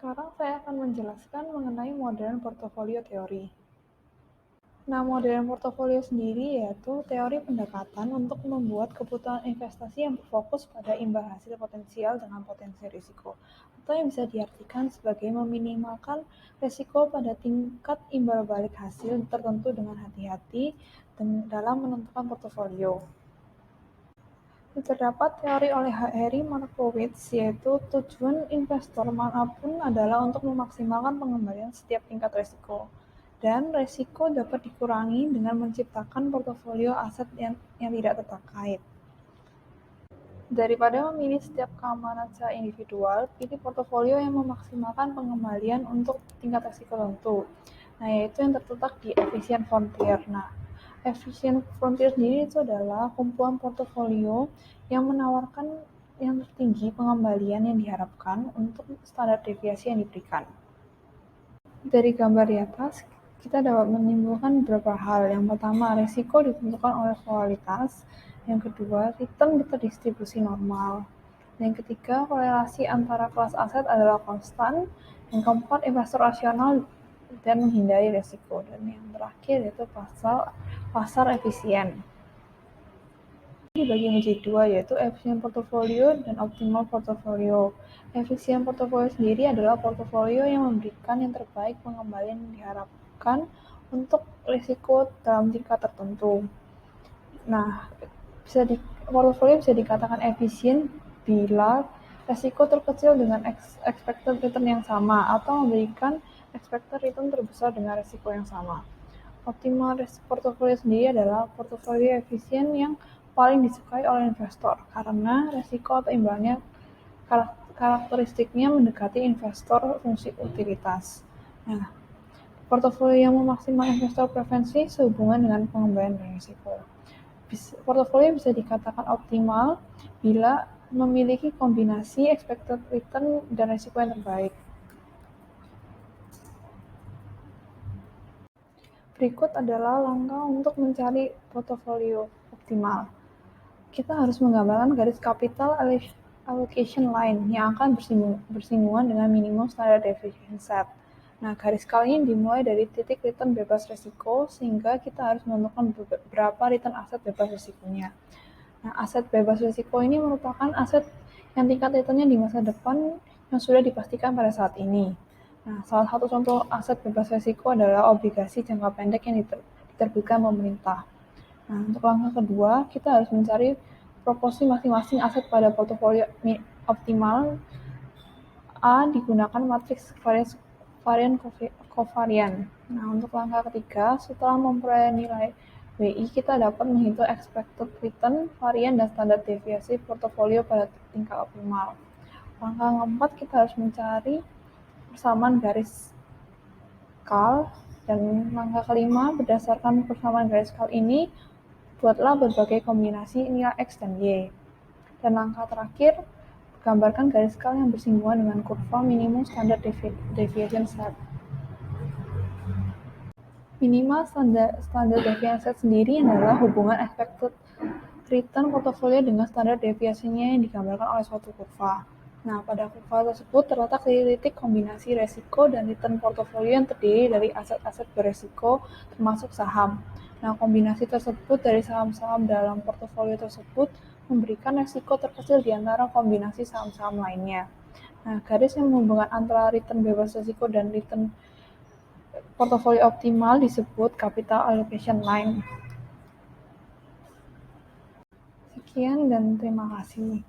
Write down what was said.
Sekarang saya akan menjelaskan mengenai modern portofolio teori. Nah, modern portofolio sendiri yaitu teori pendekatan untuk membuat kebutuhan investasi yang berfokus pada imbal hasil potensial dengan potensi risiko, atau yang bisa diartikan sebagai meminimalkan risiko pada tingkat imbal balik hasil tertentu dengan hati-hati dalam menentukan portofolio. Terdapat teori oleh Harry Markowitz, yaitu tujuan investor manapun adalah untuk memaksimalkan pengembalian setiap tingkat risiko, dan risiko dapat dikurangi dengan menciptakan portofolio aset yang tidak terkait. Daripada memilih setiap keamanan secara individual, pilih portofolio yang memaksimalkan pengembalian untuk tingkat risiko tertentu. Nah, yaitu yang terletak di efficient frontier. Nah, efficient frontier sendiri itu adalah kumpulan portofolio yang menawarkan yang tertinggi pengembalian yang diharapkan untuk standar deviasi yang diberikan. Dari gambar di atas, kita dapat menyimpulkan beberapa hal. Yang pertama, risiko ditentukan oleh kualitas. Yang kedua, return berdistribusi normal. Yang ketiga, korelasi antara kelas aset adalah konstan. Yang keempat, investor rasional dan menghindari risiko. Dan yang terakhir yaitu pasar efisien. Dibagi menjadi dua, yaitu efisien portofolio dan optimal portofolio. Efisien portofolio sendiri adalah portofolio yang memberikan yang terbaik pengembalian yang diharapkan untuk risiko dalam tingkat tertentu. Nah, portofolio bisa dikatakan efisien bila risiko terkecil dengan expected return yang sama, atau memberikan expected return terbesar dengan risiko yang sama. Optimal portofolio sendiri adalah portofolio efisien yang paling disukai oleh investor karena risiko atau imbalnya karakteristiknya mendekati investor fungsi utilitas. Nah, portofolio yang memaksimalkan investor preferensi sehubungan dengan pengembalian dan risiko. Portofolio bisa dikatakan optimal bila memiliki kombinasi expected return dan risiko yang terbaik. Berikut adalah langkah untuk mencari portofolio optimal. Kita harus menggambarkan garis capital allocation line yang akan bersinggungan dengan minimum standard deviation set. Nah, garis kali ini dimulai dari titik return bebas risiko, sehingga kita harus menentukan berapa return aset bebas risikonya. Nah, aset bebas risiko ini merupakan aset yang tingkat returnnya di masa depan yang sudah dipastikan pada saat ini. Nah, salah satu contoh aset bebas risiko adalah obligasi jangka pendek yang diterbitkan pemerintah. Nah, untuk langkah kedua, kita harus mencari proporsi masing-masing aset pada portofolio optimal. A digunakan matriks varian kovarian. Nah, untuk langkah ketiga, setelah memperoleh nilai WI, kita dapat menghitung expected return, varian, dan standar deviasi portofolio pada tingkat optimal. Langkah keempat, kita harus mencari persamaan garis kal, dan langkah kelima, berdasarkan persamaan garis kal ini, buatlah berbagai kombinasi nilai X dan Y. Dan langkah terakhir, gambarkan garis kal yang bersinggungan dengan kurva minimum standard deviation set. Minimal standard deviation set sendiri adalah hubungan expected return portofolio dengan standar deviasinya yang digambarkan oleh suatu kurva. Nah, pada kurva tersebut terletak titik kombinasi resiko dan return portofolio yang terdiri dari aset-aset beresiko termasuk saham. Nah, kombinasi tersebut dari saham-saham dalam portofolio tersebut memberikan resiko terkecil di antara kombinasi saham-saham lainnya. Nah, garis yang menghubungkan antara return bebas risiko dan return portofolio optimal disebut capital allocation line. Sekian dan terima kasih.